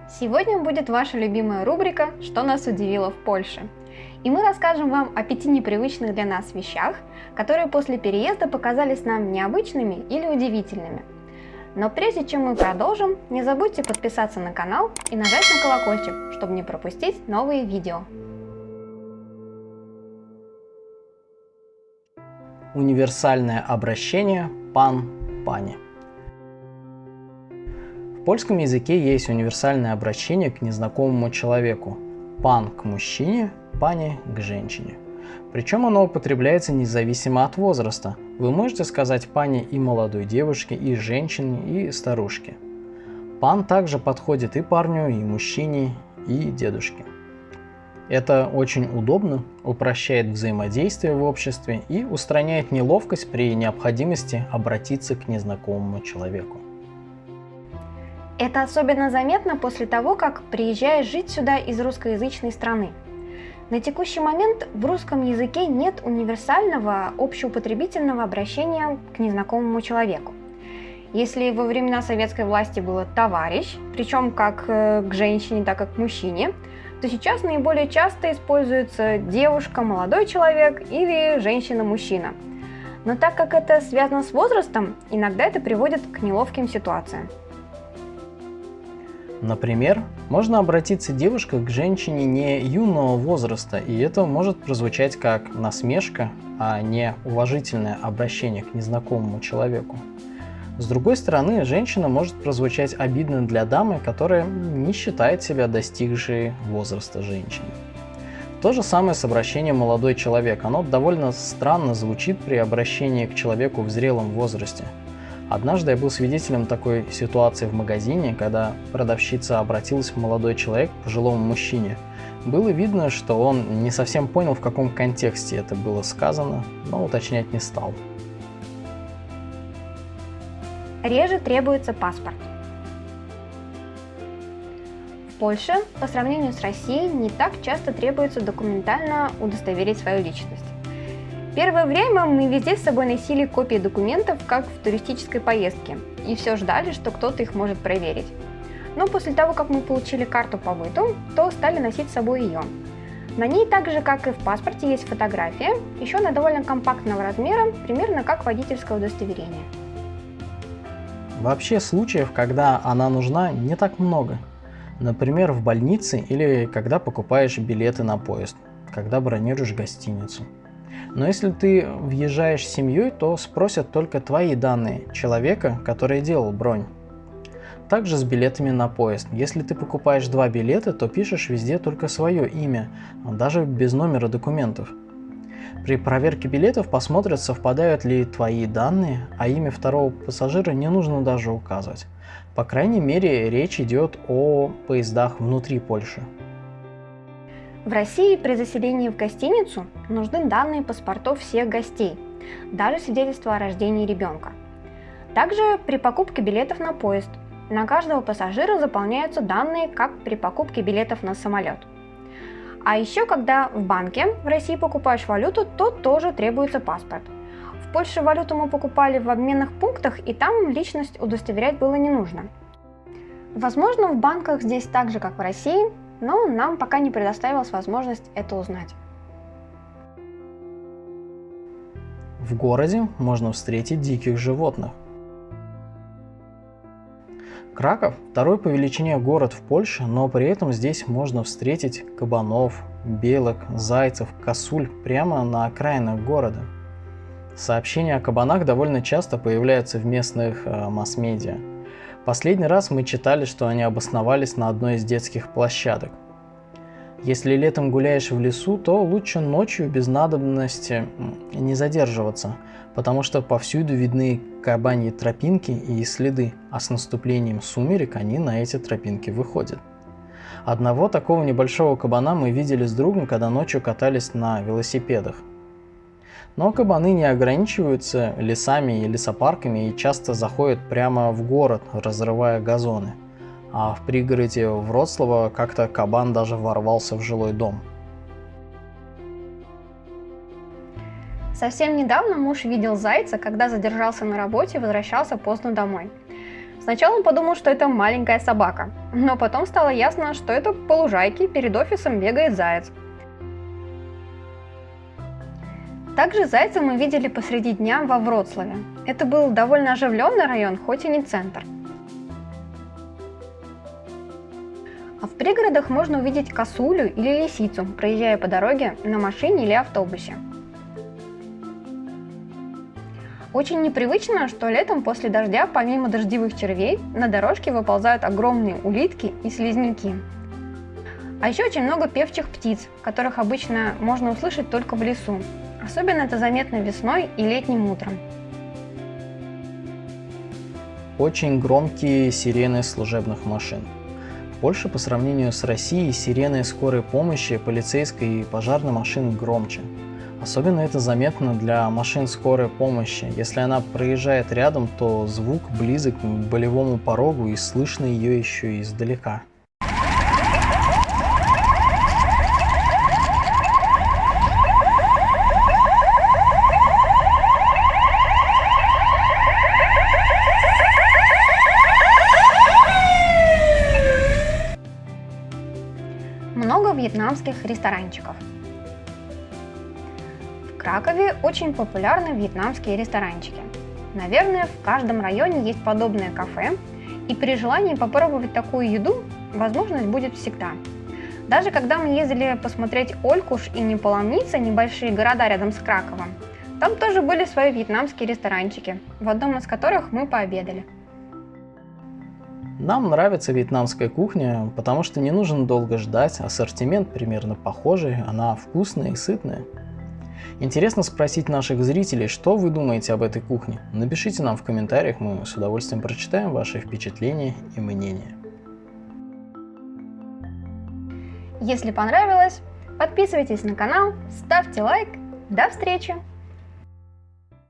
Сегодня будет ваша любимая рубрика «Что нас удивило в Польше?». И мы расскажем вам о 5 непривычных для нас вещах, которые после переезда показались нам необычными или удивительными. Но прежде чем мы продолжим, не забудьте подписаться на канал и нажать на колокольчик, чтобы не пропустить новые видео. Универсальное обращение «пан», «пани». В польском языке есть универсальное обращение к незнакомому человеку «пан» к мужчине, «пани» к женщине. Причем оно употребляется независимо от возраста. Вы можете сказать «пани» и молодой девушке, и женщине, и старушке. «Пан» также подходит и парню, и мужчине, и дедушке. Это очень удобно, упрощает взаимодействие в обществе и устраняет неловкость при необходимости обратиться к незнакомому человеку. Это особенно заметно после того, как приезжаешь жить сюда из русскоязычной страны. На текущий момент в русском языке нет универсального общеупотребительного обращения к незнакомому человеку. Если во времена советской власти было «товарищ», причем как к женщине, так и к мужчине, то сейчас наиболее часто используется девушка, молодой человек или женщина-мужчина. Но так как это связано с возрастом, иногда это приводит к неловким ситуациям. Например, можно обратиться девушка к женщине не юного возраста, и это может прозвучать как насмешка, а не уважительное обращение к незнакомому человеку. С другой стороны, женщина может прозвучать обидно для дамы, которая не считает себя достигшей возраста женщиной. То же самое с обращением «молодой человек». Оно довольно странно звучит при обращении к человеку в зрелом возрасте. Однажды я был свидетелем такой ситуации в магазине, когда продавщица обратилась к молодой человек, пожилому мужчине. Было видно, что он не совсем понял, в каком контексте это было сказано, но уточнять не стал. Реже требуется паспорт. В Польше, по сравнению с Россией, не так часто требуется документально удостоверить свою личность. Первое время мы везде с собой носили копии документов, как в туристической поездке, и все ждали, что кто-то их может проверить. Но после того, как мы получили карту по быту, то стали носить с собой ее. На ней, так же как и в паспорте, есть фотография, еще она довольно компактного размера, примерно как водительское удостоверение. Вообще случаев, когда она нужна, не так много. Например, в больнице или когда покупаешь билеты на поезд, когда бронируешь гостиницу. Но если ты въезжаешь с семьей, то спросят только твои данные человека, который делал бронь. Также с билетами на поезд. Если ты покупаешь 2 билета, то пишешь везде только свое имя, даже без номера документов. При проверке билетов посмотрят, совпадают ли твои данные, а имя второго пассажира не нужно даже указывать. По крайней мере, речь идет о поездах внутри Польши. В России при заселении в гостиницу нужны данные паспортов всех гостей, даже свидетельство о рождении ребенка. Также при покупке билетов на поезд на каждого пассажира заполняются данные, как при покупке билетов на самолет. А еще, когда в банке в России покупаешь валюту, то тоже требуется паспорт. В Польше валюту мы покупали в обменных пунктах, и там личность удостоверять было не нужно. Возможно, в банках здесь так же, как в России, но нам пока не предоставилась возможность это узнать. В городе можно встретить диких животных. Краков – второй по величине город в Польше, но при этом здесь можно встретить кабанов, белок, зайцев, косуль прямо на окраинах города. Сообщения о кабанах довольно часто появляются в местных масс-медиа. Последний раз мы читали, что они обосновались на одной из детских площадок. Если летом гуляешь в лесу, то лучше ночью без надобности не задерживаться, потому что повсюду видны кабаньи тропинки и следы, а с наступлением сумерек они на эти тропинки выходят. Одного такого небольшого кабана мы видели с другом, когда ночью катались на велосипедах. Но кабаны не ограничиваются лесами и лесопарками и часто заходят прямо в город, разрывая газоны. А в пригороде Вроцлава как-то кабан даже ворвался в жилой дом. Совсем недавно муж видел зайца, когда задержался на работе и возвращался поздно домой. Сначала он подумал, что это маленькая собака, но потом стало ясно, что это по лужайке перед офисом бегает заяц. Также зайца мы видели посреди дня во Вроцлаве. Это был довольно оживленный район, хоть и не центр. А в пригородах можно увидеть косулю или лисицу, проезжая по дороге на машине или автобусе. Очень непривычно, что летом после дождя, помимо дождевых червей, на дорожке выползают огромные улитки и слизняки. А еще очень много певчих птиц, которых обычно можно услышать только в лесу. Особенно это заметно весной и летним утром. Очень громкие сирены служебных машин. В Польше по сравнению с Россией сирены скорой помощи, полицейской и пожарной машин громче. Особенно это заметно для машин скорой помощи. Если она проезжает рядом, то звук близок к болевому порогу и слышно ее еще издалека. Много вьетнамских ресторанчиков. В Кракове очень популярны вьетнамские ресторанчики. Наверное, в каждом районе есть подобное кафе, и при желании попробовать такую еду возможность будет всегда. Даже когда мы ездили посмотреть Олькуш и Неполомница, небольшие города рядом с Краковом, там тоже были свои вьетнамские ресторанчики, в одном из которых мы пообедали. Нам нравится вьетнамская кухня, потому что не нужно долго ждать, ассортимент примерно похожий, она вкусная и сытная. Интересно спросить наших зрителей, что вы думаете об этой кухне. Напишите нам в комментариях, мы с удовольствием прочитаем ваши впечатления и мнения. Если понравилось, подписывайтесь на канал, ставьте лайк. До встречи!